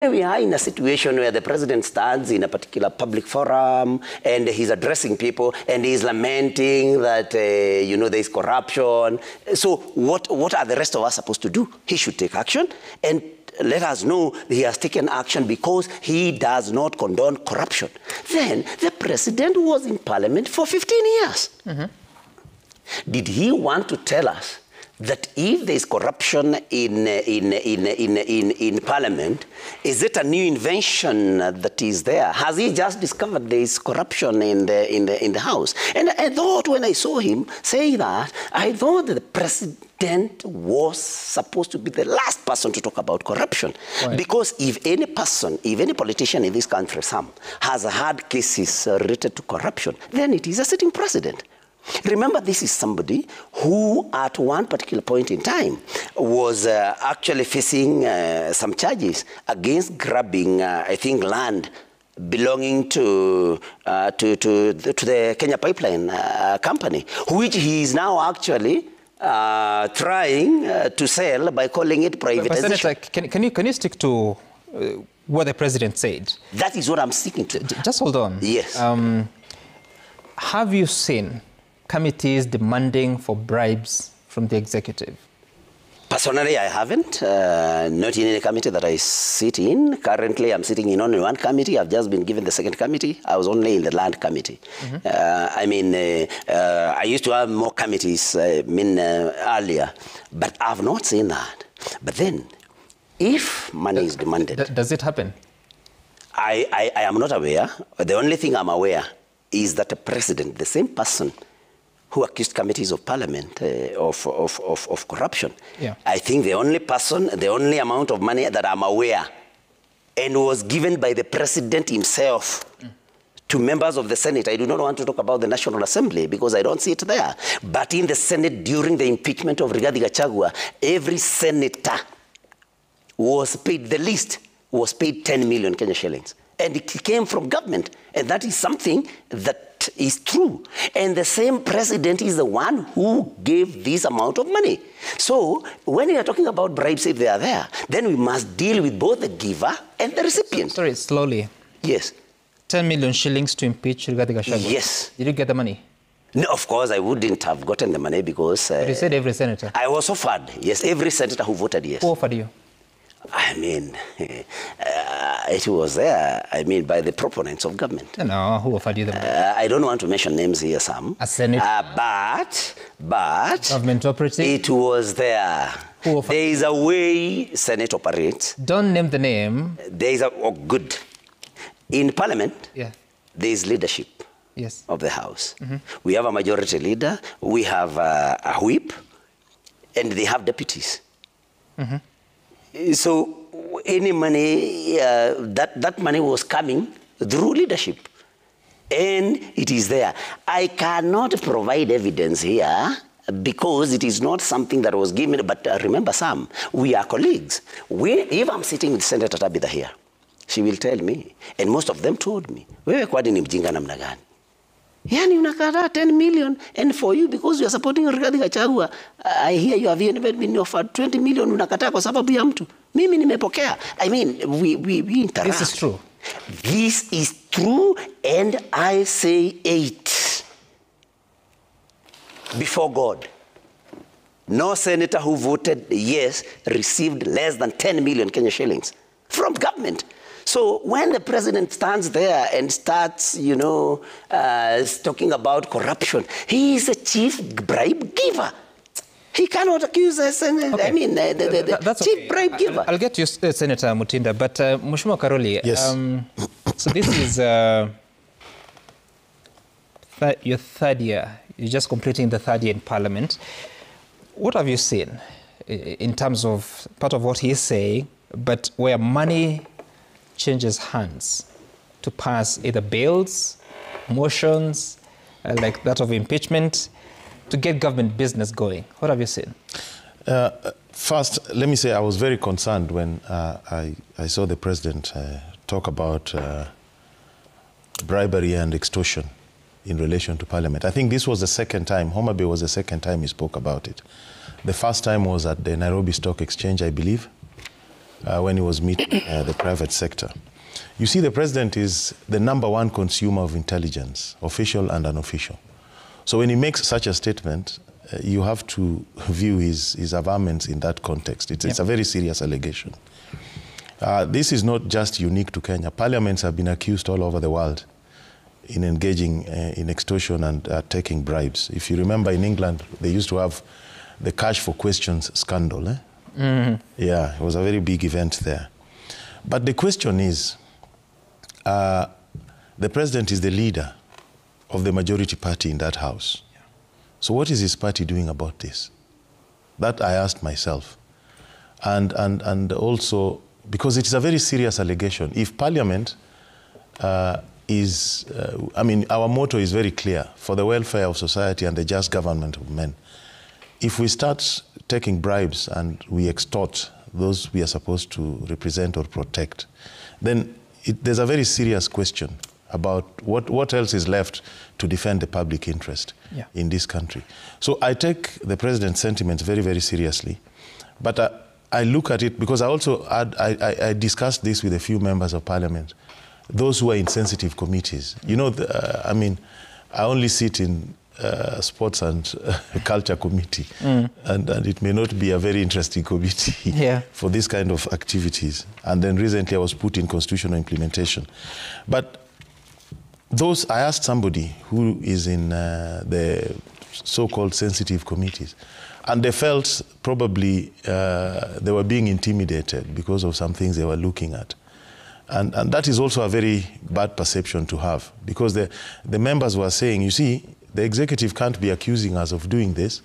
We are in a situation where the president stands in a particular public forum and he's addressing people and he's lamenting that, there is corruption. So what are the rest of us supposed to do? He should take action and let us know he has taken action because he does not condone corruption. Then the president was in parliament for 15 years. Did he want to tell us that if there is corruption in parliament, is it a new invention that is there? Has he just discovered there is corruption in the house? And I thought when I saw him say that, I thought that the president was supposed to be the last person to talk about corruption. Right. Because if any politician in this country, Sam, has had cases related to corruption, then it is a sitting president. Remember, this is somebody who at one particular point in time was actually facing some charges against grabbing, I think, land belonging to the Kenya Pipeline Company, which he is now actually trying to sell by calling it privatization. Senator, can you stick to what the president said? That is what I'm sticking to. Just hold on. Yes. Have you seen committees demanding for bribes from the executive? Personally, I haven't. Not in any committee that I sit in. Currently, I'm sitting in only one committee. I've just been given the second committee. I was only in the land committee. I used to have more committees earlier, but I've not seen that. But then, if money is demanded... Does it happen? I am not aware. The only thing I'm aware is that the president, the same person who accused committees of parliament of corruption. Yeah. I think the only amount of money that I'm aware and was given by the president himself to members of the Senate. I do not want to talk about the National Assembly because I don't see it there. But in the Senate during the impeachment of Rigathi Gachagua, every senator was paid, the least was paid 10 million Kenya shillings. And it came from government. And that is something that is true. And the same president is the one who gave this amount of money. So when we are talking about bribes, if they are there, then we must deal with both the giver and the recipient. Sorry, slowly. Yes. 10 million shillings to impeach Rigathi Gachagua. Yes. Did you get the money? No, of course, I wouldn't have gotten the money because... But you said every senator. I was offered, yes, every senator who voted yes. Who offered you? I mean, it was there, by the proponents of government. No, who offered you the money? I don't want to mention names here, Sam. A senator? But... Government operating? It was there. Who offered? There is a way Senate operates. Don't name the name. There is good. In Parliament, there is leadership of the House. We have a majority leader, we have a whip, and they have deputies. So any money, that money was coming through leadership. And it is there. I cannot provide evidence here because it is not something that was given. But remember, Sam, we are colleagues. If I'm sitting with Senator Tabitha here, she will tell me. And most of them told me, wewe kwani ni mjinga namna gani? Yani unakataa 10 million, and for you, because you are supporting Rigathi Gachagua, I hear you have even been offered 20 million, unakataa kwa sababu ya mtu. Mimi nimepokea. We interact. This is true. This is true, and I say it before God. No senator who voted yes received less than 10 million Kenya shillings from government. So when the president stands there and starts, talking about corruption, he is a chief bribe giver. He cannot accuse us. Okay. The chief bribe giver. I'll get you, Senator Mutinda, but Mheshimiwa Karoli. Yes. So this is your third year. You're just completing the third year in Parliament. What have you seen in terms of part of what he's saying, but where money changes hands to pass either bills, motions, like that of impeachment, to get government business going? What have you seen? First, let me say I was very concerned when I saw the president talk about bribery and extortion in relation to Parliament. I think this was the second time, Homa Bay was the second time he spoke about it. The first time was at the Nairobi Stock Exchange, I believe. when he was meeting the private sector. You see, the president is the #1 consumer of intelligence, official and unofficial. So when he makes such a statement, you have to view his averments in that context. It's a very serious allegation. This is not just unique to Kenya. Parliaments have been accused all over the world in engaging in extortion and taking bribes. If you remember, in England, they used to have the Cash for Questions scandal. Yeah, it was a very big event there. But the question is, the president is the leader of the majority party in that house. Yeah. So what is his party doing about this? That I asked myself. And also, because it is a very serious allegation. If Parliament I mean, our motto is very clear: for the welfare of society and the just government of men. If we start taking bribes and we extort those we are supposed to represent or protect, then there's a very serious question about what else is left to defend the public interest in this country. So I take the president's sentiments very, very seriously. But I look at it because I discussed this with a few members of parliament, those who are in sensitive committees. You know, I mean, I only sit in sports and culture committee, and it may not be a very interesting committee for this kind of activities. And then recently I was put in constitutional implementation. But I asked somebody who is in the so-called sensitive committees, and they felt probably they were being intimidated because of some things they were looking at. And that is also a very bad perception to have, because the members were saying, you see, the executive can't be accusing us of doing this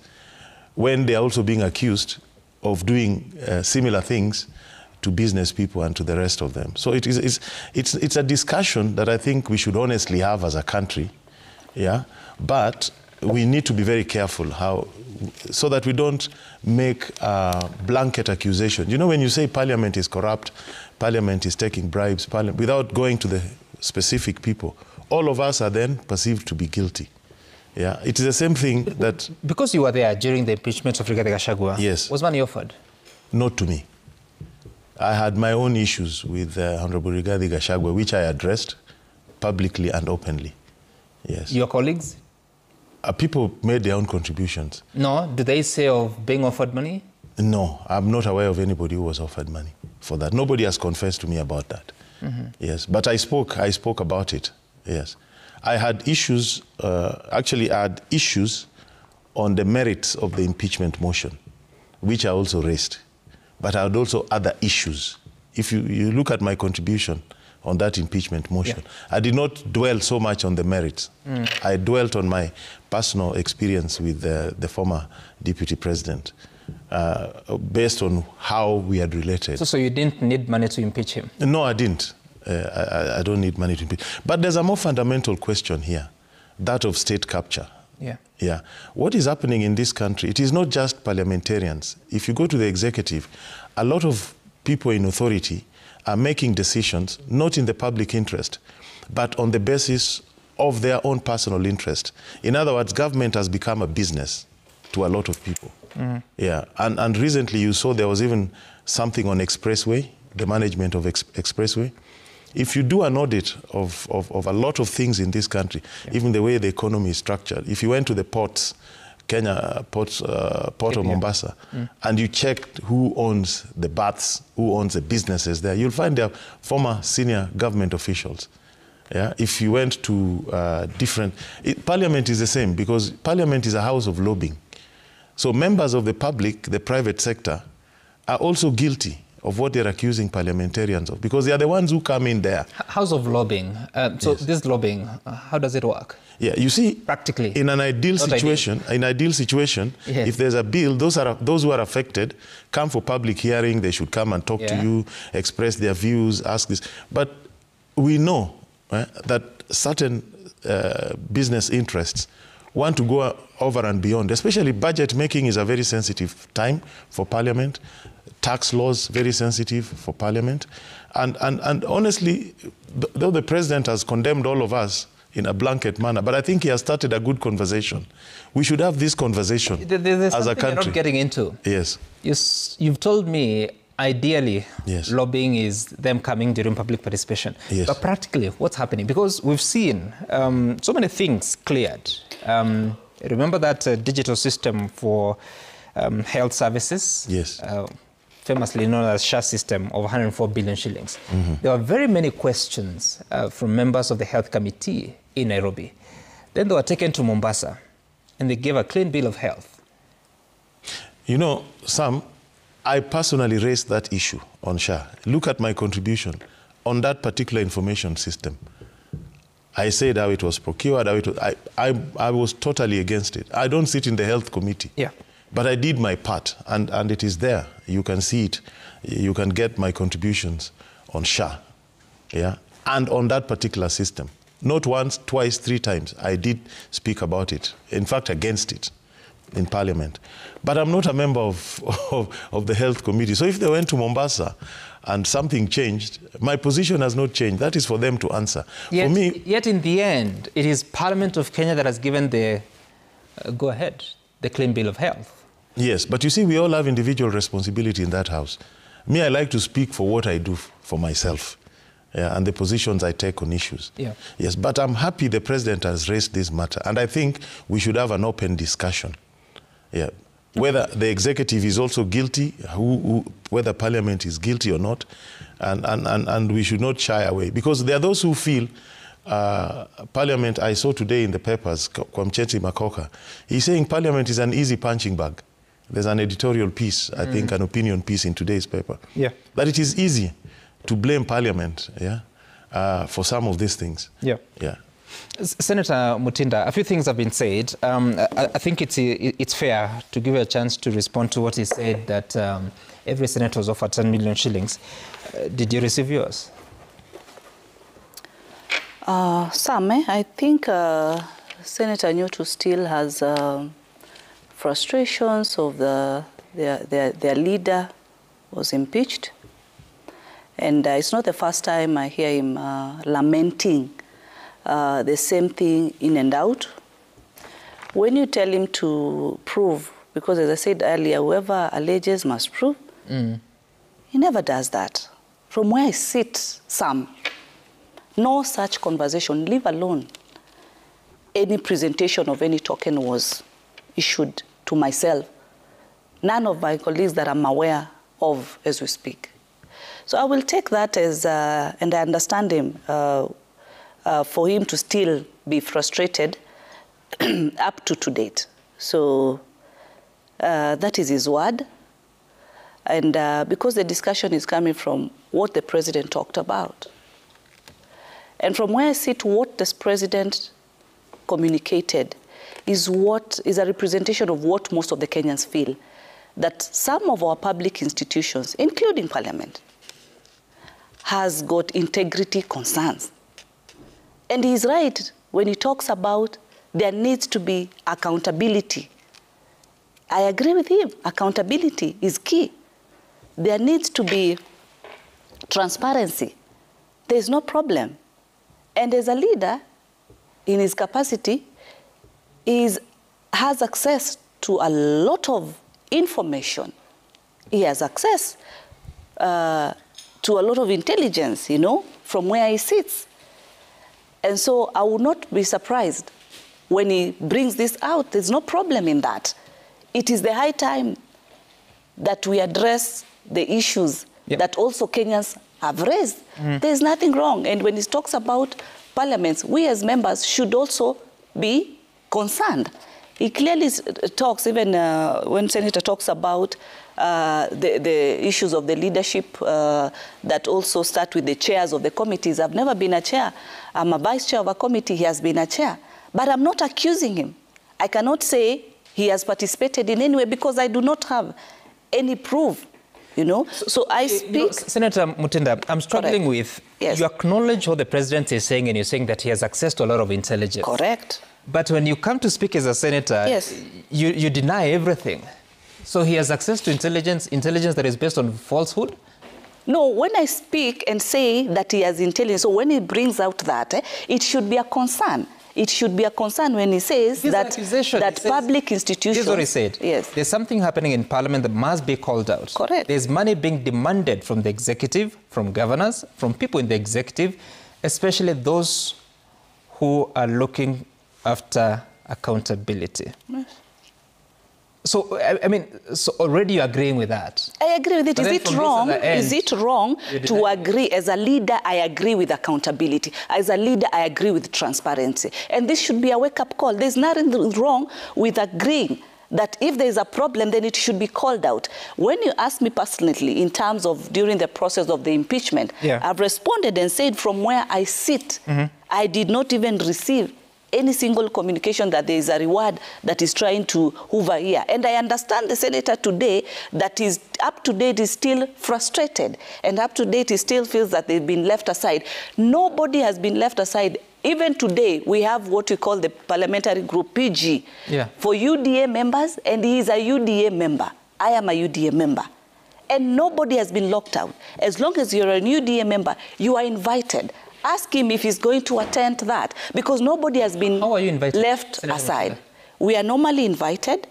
when they are also being accused of doing similar things to business people and to the rest of them. So it's a discussion that I think we should honestly have as a country, but we need to be very careful so that we don't make blanket accusations. You know, when you say Parliament is corrupt, Parliament is taking bribes, without going to the specific people, all of us are then perceived to be guilty. Yeah, it is the same thing that... Because you were there during the impeachment of Rigathi Gachagua, yes. Was money offered? Not to me. I had my own issues with Honorable Rigathi Gachagua, which I addressed publicly and openly. Yes. Your colleagues? People made their own contributions. No? Did they say of being offered money? No, I'm not aware of anybody who was offered money for that. Nobody has confessed to me about that. Yes, but I spoke about it. Yes. I had issues, actually I had issues on the merits of the impeachment motion, which I also raised. But I had also other issues. If you look at my contribution on that impeachment motion, I did not dwell so much on the merits. I dwelt on my personal experience with the former deputy president, based on how we had related. So you didn't need money to impeach him? No, I didn't. I don't need money to impeach. But there's a more fundamental question here, that of state capture. Yeah. What is happening in this country, it is not just parliamentarians. If you go to the executive, a lot of people in authority are making decisions not in the public interest, but on the basis of their own personal interest. In other words, government has become a business to a lot of people. Yeah, and recently you saw there was even something on Expressway, the management of Expressway. If you do an audit of a lot of things in this country, even the way the economy is structured, if you went to the ports, Port of Mombasa, and you checked who owns the berths, who owns the businesses there, you'll find they're former senior government officials. Yeah? If you went to Parliament is the same, because Parliament is a house of lobbying. So members of the public, the private sector, are also guilty of what they're accusing parliamentarians of, because they are the ones who come in there. House of lobbying. So this lobbying, how does it work? Yeah, you see, practically, in an ideal situation, if there's a bill, those who are affected come for public hearing. They should come and talk to you, express their views, ask this. But we know that certain business interests want to go over and beyond. Especially budget making is a very sensitive time for Parliament. Tax laws, very sensitive for Parliament. And honestly, though the President has condemned all of us in a blanket manner, but I think he has started a good conversation. We should have this conversation There's as a country. You're not getting into. Yes. You've told me ideally, yes, lobbying is them coming during public participation. Yes. But practically, what's happening? Because we've seen so many things cleared. Remember that digital system for health services? Yes. Famously known as SHA system of 104 billion shillings. Mm-hmm. There were very many questions from members of the health committee in Nairobi. Then they were taken to Mombasa and they gave a clean bill of health. You know, Sam, I personally raised that issue on SHA. Look at my contribution on that particular information system. I said how it was procured, how it was, I was totally against it. I don't sit in the health committee. Yeah. But I did my part, and it is there. You can see it. You can get my contributions on SHA, yeah, and on that particular system. Not once, twice, 3 times. I did speak about it. In fact, against it in Parliament. But I'm not a member of the health committee. So if they went to Mombasa and something changed, my position has not changed. That is for them to answer. Yet, for me, yet in the end, it is Parliament of Kenya that has given the go-ahead, the clean bill of health. Yes, but you see, we all have individual responsibility in that house. Me, I like to speak for what I do for myself, yeah, and the positions I take on issues. Yeah. Yes, but I'm happy the president has raised this matter, and I think we should have an open discussion. Yeah, whether the executive is also guilty, whether Parliament is guilty or not, and we should not shy away, because there are those who feel Parliament. I saw today in the papers, Kwamchensi Makoka, he's saying Parliament is an easy punching bag. There's an editorial piece, I think, an opinion piece in today's paper. Yeah. That it is easy to blame Parliament, yeah, for some of these things. Yeah. Yeah. Senator Mutinda, a few things have been said. I think it's fair to give you a chance to respond to what he said, that every senator was offered 10 million shillings. Did you receive yours? Sam, I think Senator Nyotu still has frustrations of their leader was impeached. And it's not the first time I hear him lamenting the same thing in and out. When you tell him to prove, because as I said earlier, whoever alleges must prove, he never does that. From where I sit, Sam, no such conversation, leave alone any presentation of any token was issued to myself. None of my colleagues that I'm aware of as we speak. So I will take that as, and I understand him, for him to still be frustrated up to date. So that is his word. And because the discussion is coming from what the president talked about. And from where I sit, what this president communicated is a representation of what most of the Kenyans feel, that some of our public institutions, including Parliament, has got integrity concerns. And he's right when he talks about there needs to be accountability. I agree with him. Accountability is key. There needs to be transparency. There's no problem. And as a leader, in his capacity, has access to a lot of information. He has access to a lot of intelligence, you know, from where he sits. And so I would not be surprised when he brings this out. There's no problem in that. It is the high time that we address the issues that also Kenyans have raised. There's nothing wrong. And when he talks about parliaments, we as members should also be concerned. He clearly talks, even when Senator talks about the issues of the leadership that also start with the chairs of the committees. I've never been a chair. I'm a vice chair of a committee. He has been a chair. But I'm not accusing him. I cannot say he has participated in any way because I do not have any proof. You know, so I speak... You know, Senator Mutinda, I'm struggling with... Yes. You acknowledge what the president is saying, and you're saying that he has access to a lot of intelligence. Correct. But when you come to speak as a senator, yes, you deny everything. So he has access to intelligence that is based on falsehood? No, when I speak and say that he has intelligence, so when he brings out that, it should be a concern. it should be a concern when he says that public institutions... This is what he said. Yes. There's something happening in Parliament that must be called out. Correct. There's money being demanded from the executive, from governors, from people in the executive, especially those who are looking after accountability. Yes. So, I mean, so already you're agreeing with that? I agree with it. Is it wrong to agree? As a leader, I agree with accountability. As a leader, I agree with transparency. And this should be a wake-up call. There's nothing wrong with agreeing that if there is a problem, then it should be called out. When you ask me personally, in terms of during the process of the impeachment, I've responded and said from where I sit, I did not even receive any single communication that there is a reward that is trying to hoover here. And I understand the senator today that is up to date is still frustrated, and up to date he still feels that they've been left aside. Nobody has been left aside. Even today, we have what we call the parliamentary group, PG, for UDA members, and he is a UDA member. I am a UDA member. And nobody has been locked out. As long as you're a UDA member, you are invited. Ask him if he's going to attend that, because nobody has been left aside. We are normally invited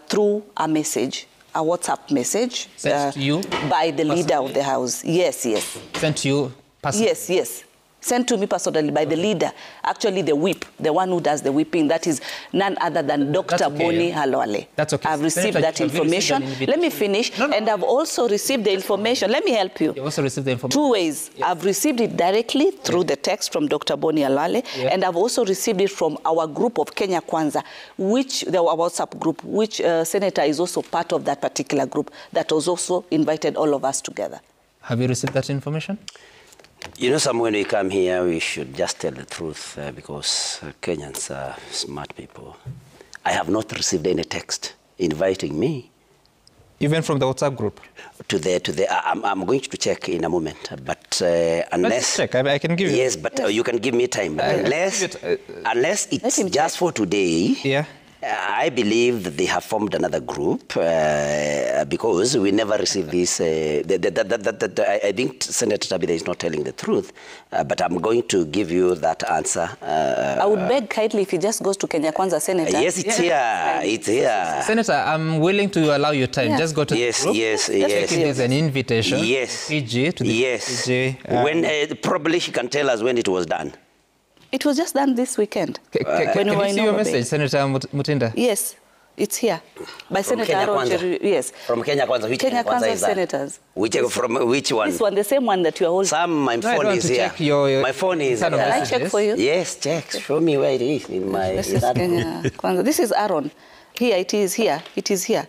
through a message, a WhatsApp message sent to you by the leader of the House. Yes, yes. Sent to you personally? Yes, yes. Sent to me personally by the leader, actually the whip, the one who does the whipping. That is none other than Dr. Boni Halwale. That's okay. I've received that information. Let me finish. And I've also received the information. Let me help you. You also received the information? 2 ways. Yes. I've received it directly through the text from Dr. Boni Halwale, and I've also received it from our group of Kenya Kwanza, which our WhatsApp group, which Senator is also part of that particular group that was also invited all of us together. Have you received that information? You know, Sam, when we come here, we should just tell the truth because Kenyans are smart people. I have not received any text inviting me. Even from the WhatsApp group? I'm going to check in a moment, but unless... Let's check, I can give you... Yes, but you can give me time. Unless it's just for today, I believe that they have formed another group because we never received this. I think Senator Tabitha is not telling the truth, but I'm going to give you that answer. I would beg kindly if he just goes to Kenya Kwanza, Senator. Yes, it's here. It's here. Senator, I'm willing to allow you time. Just go to the group. Yes. There's an invitation. Yes. PG to the PG. When probably she can tell us when it was done. It was just done this weekend. Can you see your message, Senator Mutinda? Yes, it's here. By Senator Aaron. Yes. From Kenya Kwanza. Which Kenya Kwanza is senators. From which one? This one, the same one that you are holding. My phone is here. My phone is here. Can I check for you? Yes, check. Show me where it is in my... This is Kenya Kwanza. This is Aaron. Here, it is here. It is here.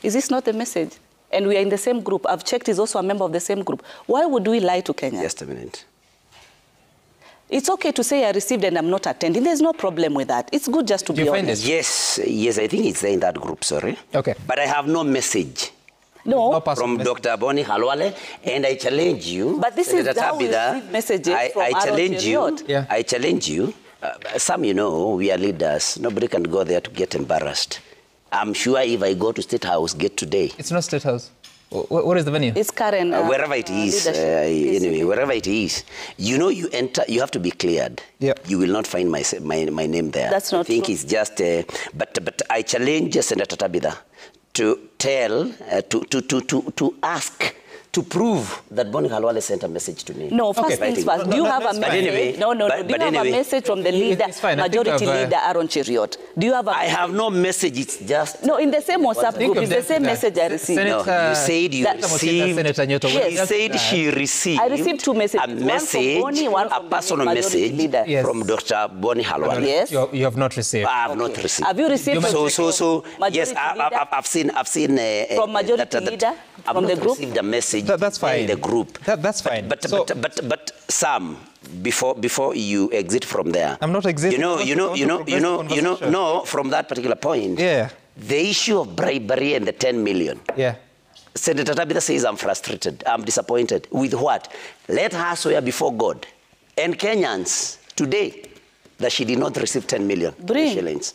Is this not the message? And we are in the same group. I've checked, he's also a member of the same group. Why would we lie to Kenya? Just a minute. It's okay to say I received and I'm not attending. There's no problem with that. It's good just to be honest. Yes, I think it's there in that group, sorry. Okay. But I have no message. No. From Dr. Boni Halwale, and I challenge you. But this is how we receive messages from I challenge you. Some, you know, we are leaders. Nobody can go there to get embarrassed. I'm sure if I go to State House, get today. It's not State House. What is the venue? It's Karen. Wherever it is, anyway, wherever it is. You know, you enter, you have to be cleared. You will not find my name there. That's not true. I think it's just, but I challenge Senator Tabitha to tell, to ask, to prove that Boni Halwale sent a message to me. No, first things first. Do you have a message? Anyway, do you have a message from the leader, majority leader Aaron Cheruiyot? Do you have a... I have no message. It's just... No, in the same WhatsApp group. It's the same message I received. No, you said you received... Yes. You said she received... I received 2 messages. A message, one from Boni, a personal message from Dr. Boni Halwale. Yes. You have not received. I have not received. Have you received... So yes, I've seen... From majority leader, from the group? I've received a message. That's fine. In the group. That's fine. But Sam, before you exit from there, I'm not exiting. No, from that particular point. The issue of bribery and the 10 million. Senator Tabitha says I'm frustrated. I'm disappointed. With what? Let her swear before God and Kenyans today that she did not receive 10 million shillings.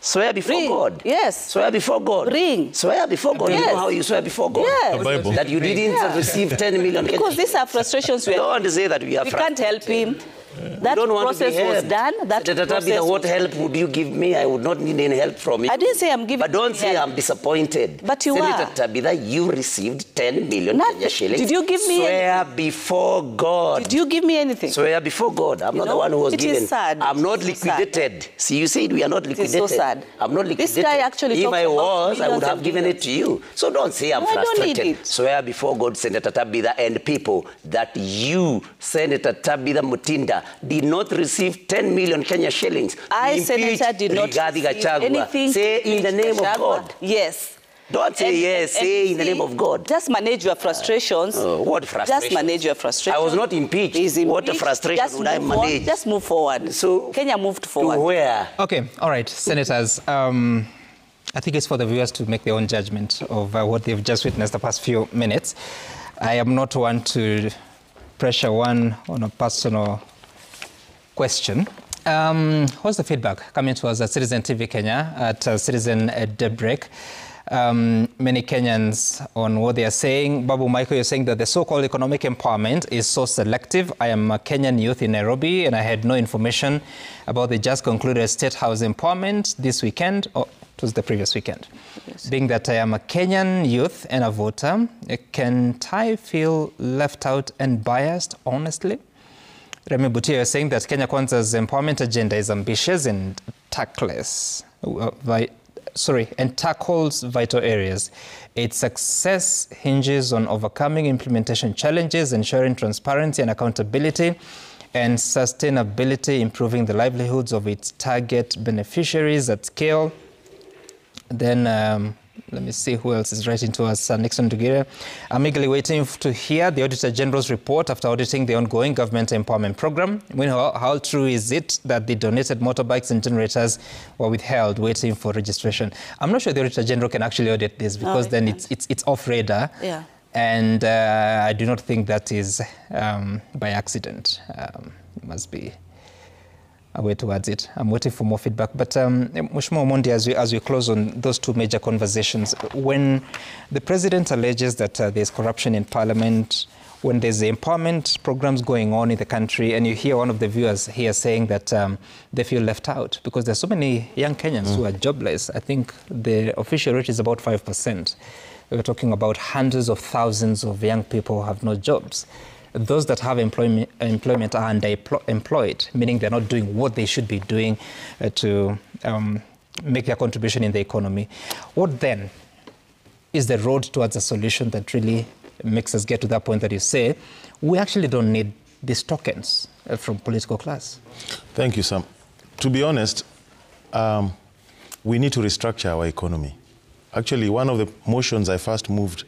Swear before God. Yes. Swear before God. Swear before God. Yes. You know how you swear before God? Yes. The Bible. That you didn't receive 10 million. Because these are frustrations. Don't say that we are frustrated. We can't help him. That process was done. That process what help would you give me? I would not need any help from you. I didn't say I'm giving. But don't say I'm disappointed. But you Senator are. Tabitha, you received 10 million Kenya shillings. Did you give me? Swear before God. Did you give me anything? Swear before God. I'm not the one who was given. It is sad. I'm not liquidated. See, you said we are not liquidated. It is so sad. I'm not liquidated. This guy actually If I was, about I would have given it to you. So don't say I'm frustrated. I don't need it. Swear before God, Senator Tabitha, and people that you, Senator Tabitha Mutinda, did not receive 10 million Kenya shillings. I, Senator, did not receive anything. Say in the name of God. Yes. Don't say yes, say in the name of God. Just manage your frustrations. What frustration? Just manage your frustrations. I was not impeached. What frustration would I manage? Just move forward. So Kenya moved forward. To where? Okay, all right, senators. I think it's for the viewers to make their own judgment of what they've just witnessed the past few minutes. I am not one to pressure one on a personal question. What's the feedback coming to us at Citizen TV Kenya, at Citizen Daybreak? Many Kenyans on what they are saying. Babu Michael, you're saying that the so-called economic empowerment is so selective. I am a Kenyan youth in Nairobi and I had no information about the just concluded State House empowerment this weekend. Oh, it was the previous weekend. Yes. Being that I am a Kenyan youth and a voter, can I feel left out and biased, honestly? Remy Butia, you're saying that Kenya Kwanza's empowerment agenda is ambitious and tactless. And tackles vital areas. Its success hinges on overcoming implementation challenges, ensuring transparency and accountability, and sustainability, improving the livelihoods of its target beneficiaries at scale. Then, let me see who else is writing to us. Nixon Dugira. I'm eagerly waiting to hear the Auditor General's report after auditing the ongoing government empowerment program. How true is it that the donated motorbikes and generators were withheld waiting for registration? I'm not sure the Auditor General can actually audit this because then it's off radar. Yeah. And I do not think that is by accident. It must be a way towards it. I'm waiting for more feedback. But Mheshimiwa Omondi, as we close on those two major conversations, when the president alleges that there's corruption in parliament, when there's the empowerment programs going on in the country, and you hear one of the viewers here saying that they feel left out because there's so many young Kenyans who are jobless. I think the official rate is about 5%. We're talking about hundreds of thousands of young people who have no jobs. Those that have employment are underemployed, meaning they're not doing what they should be doing to make their contribution in the economy. What then is the road towards a solution that really makes us get to that point that you say, we actually don't need these tokens from political class? Thank you, Sam. To be honest, we need to restructure our economy. Actually, one of the motions I first moved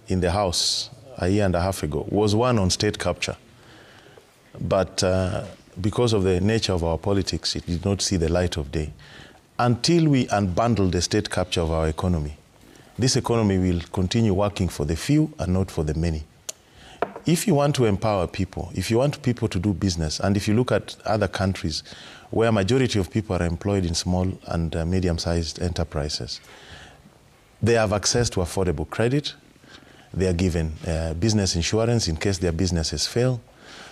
in the House a year and a half ago was one on state capture. But because of the nature of our politics, it did not see the light of day. Until we unbundle the state capture of our economy, this economy will continue working for the few and not for the many. If you want to empower people, if you want people to do business, and if you look at other countries where a majority of people are employed in small and medium-sized enterprises, they have access to affordable credit. They are given business insurance in case their businesses fail.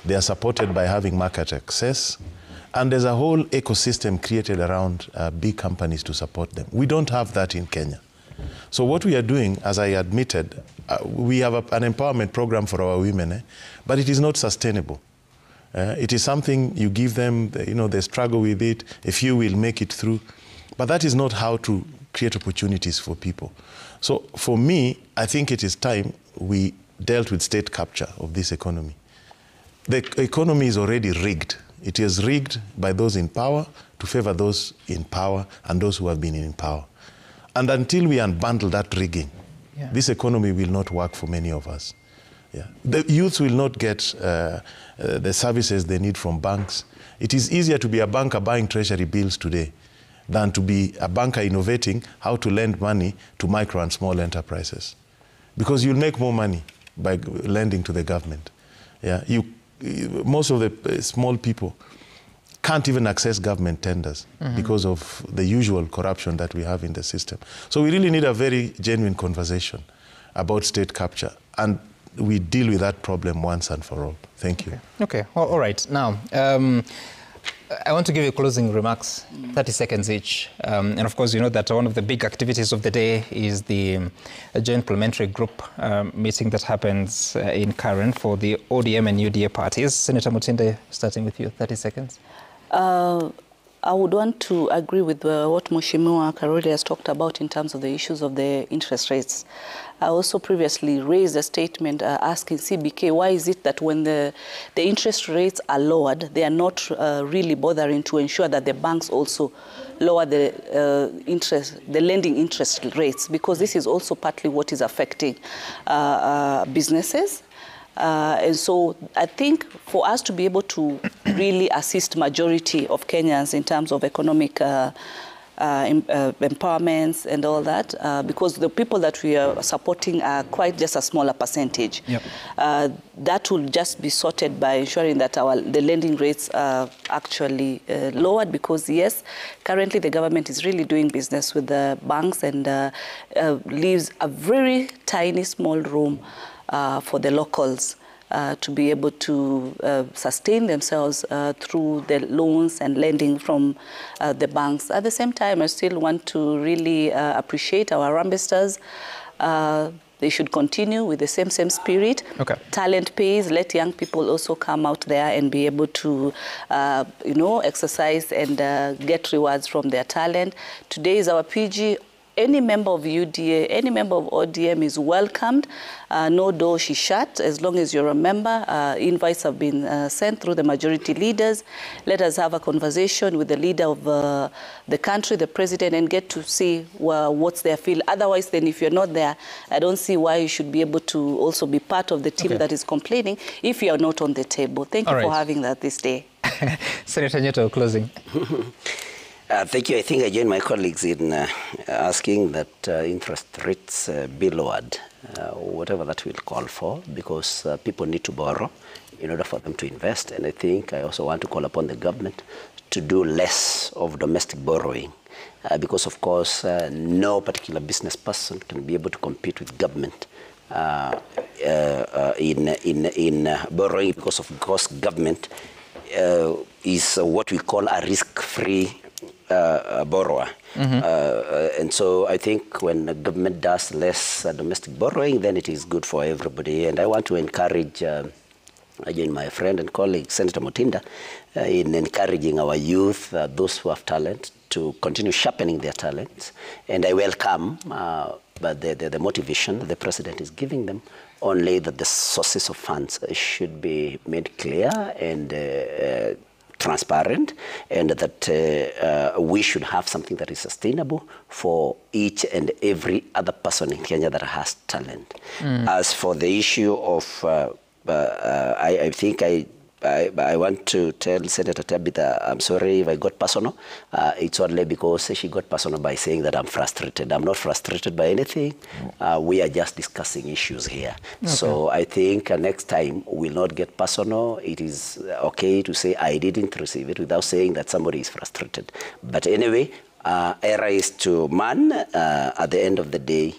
They are supported by having market access. And there's a whole ecosystem created around big companies to support them. We don't have that in Kenya. So what we are doing, as I admitted, we have an empowerment program for our women, but it is not sustainable. It is something you give them, they struggle with it, a few will make it through. But that is not how to create opportunities for people. So for me, I think it is time we dealt with state capture of this economy. The economy is already rigged. It is rigged by those in power to favor those in power and those who have been in power. And until we unbundle that rigging, this economy will not work for many of us. Yeah. The youth will not get the services they need from banks. It is easier to be a banker buying treasury bills today than to be a banker innovating how to lend money to micro and small enterprises. Because you'll make more money by lending to the government. Yeah, most of the small people can't even access government tenders because of the usual corruption that we have in the system. So we really need a very genuine conversation about state capture. And we deal with that problem once and for all. Thank you. Okay. All right. Now, I want to give you closing remarks, 30 seconds each. And of course, you know that one of the big activities of the day is the joint parliamentary group meeting that happens in Karen for the ODM and UDA parties. Senator Mutinda, starting with you, 30 seconds. I would want to agree with what Mheshimiwa Karoli has talked about in terms of the issues of the interest rates. I also previously raised a statement asking CBK, why is it that when the interest rates are lowered, they are not really bothering to ensure that the banks also lower the lending interest rates, because this is also partly what is affecting businesses. And so I think for us to be able to really assist majority of Kenyans in terms of economic empowerments and all that, because the people that we are supporting are quite just a smaller percentage. Yep. That will just be sorted by ensuring that the lending rates are actually lowered, because yes, currently the government is really doing business with the banks and leaves a very tiny small room for the locals to be able to sustain themselves through the loans and lending from the banks. At the same time, I still want to really appreciate our Harambee. They should continue with the same spirit. Okay. Talent pays. Let young people also come out there and be able to, exercise and get rewards from their talent. Today is our PG. Any member of UDA, any member of ODM is welcomed. No door is shut. As long as you're a member, invites have been sent through the majority leaders. Let us have a conversation with the leader of the country, the president, and get to see what's their feel. Otherwise, then if you're not there, I don't see why you should be able to also be part of the team that is complaining if you're not on the table. Thank you for having that this day. Senator Nyeto, closing. Thank you. I think I join my colleagues in asking that interest rates be lowered, whatever that will call for, because people need to borrow in order for them to invest. And I think I also want to call upon the government to do less of domestic borrowing, because, of course, no particular business person can be able to compete with government in borrowing, because, of course, government is what we call a risk-free borrower. And so I think when the government does less domestic borrowing, then it is good for everybody. And I want to encourage, again, my friend and colleague, Senator Mutinda, in encouraging our youth, those who have talent, to continue sharpening their talents. And I welcome the motivation the president is giving them, only that the sources of funds should be made clear and transparent, and that we should have something that is sustainable for each and every other person in Kenya that has talent. As for the issue of, I think I want to tell Senator Tabitha, I'm sorry if I got personal. It's only because she got personal by saying that I'm frustrated. I'm not frustrated by anything. We are just discussing issues here. Okay. So I think next time we'll not get personal. It is okay to say I didn't receive it without saying that somebody is frustrated. But anyway, error is to man. At the end of the day,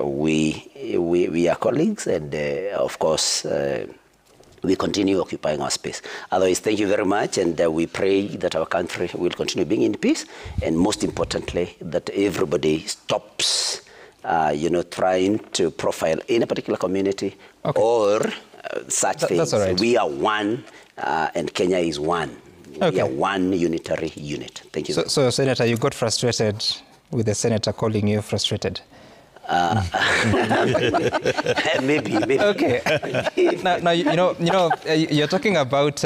we are colleagues, and of course, we continue occupying our space. Otherwise, thank you very much, and we pray that our country will continue being in peace, and most importantly, that everybody stops, trying to profile in a particular community or such things. That's all right. We are one, and Kenya is one. We are one unitary unit. Thank you. So, Senator, you got frustrated with the senator calling you frustrated. Maybe. Okay. Now, you're talking about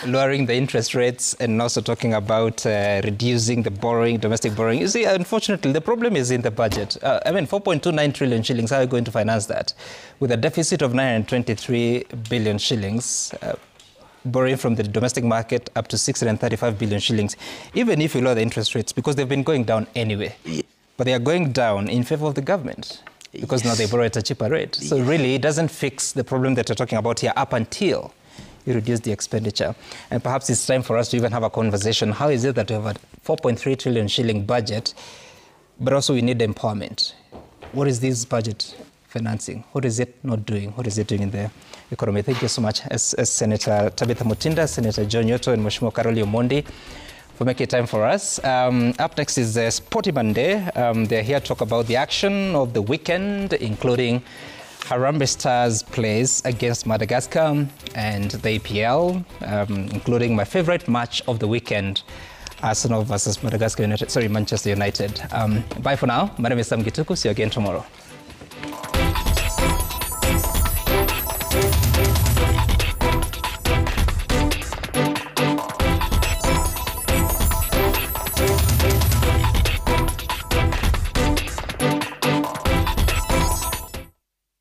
lowering the interest rates and also talking about reducing the domestic borrowing. You see, unfortunately, the problem is in the budget. 4.29 trillion shillings, how are you going to finance that? With a deficit of 923 billion shillings, borrowing from the domestic market up to 635 billion shillings, even if you lower the interest rates, because they've been going down anyway. Yeah. But they are going down in favor of the government because now they borrow at a cheaper rate. So really, it doesn't fix the problem that you're talking about here up until you reduce the expenditure. And perhaps it's time for us to even have a conversation. How is it that we have a 4.3 trillion shilling budget, but also we need empowerment? What is this budget financing? What is it not doing? What is it doing in the economy? Thank you so much, as Senator Tabitha Mutinda, Senator John Nyoto, and Mheshimiwa Karoli Omondi for making time for us. Up next is Sporty Monday. They're here to talk about the action of the weekend, including Harambee Stars plays against Madagascar and the EPL, including my favorite match of the weekend, Arsenal versus Manchester United. Bye for now. My name is Sam Gituku. See you again tomorrow.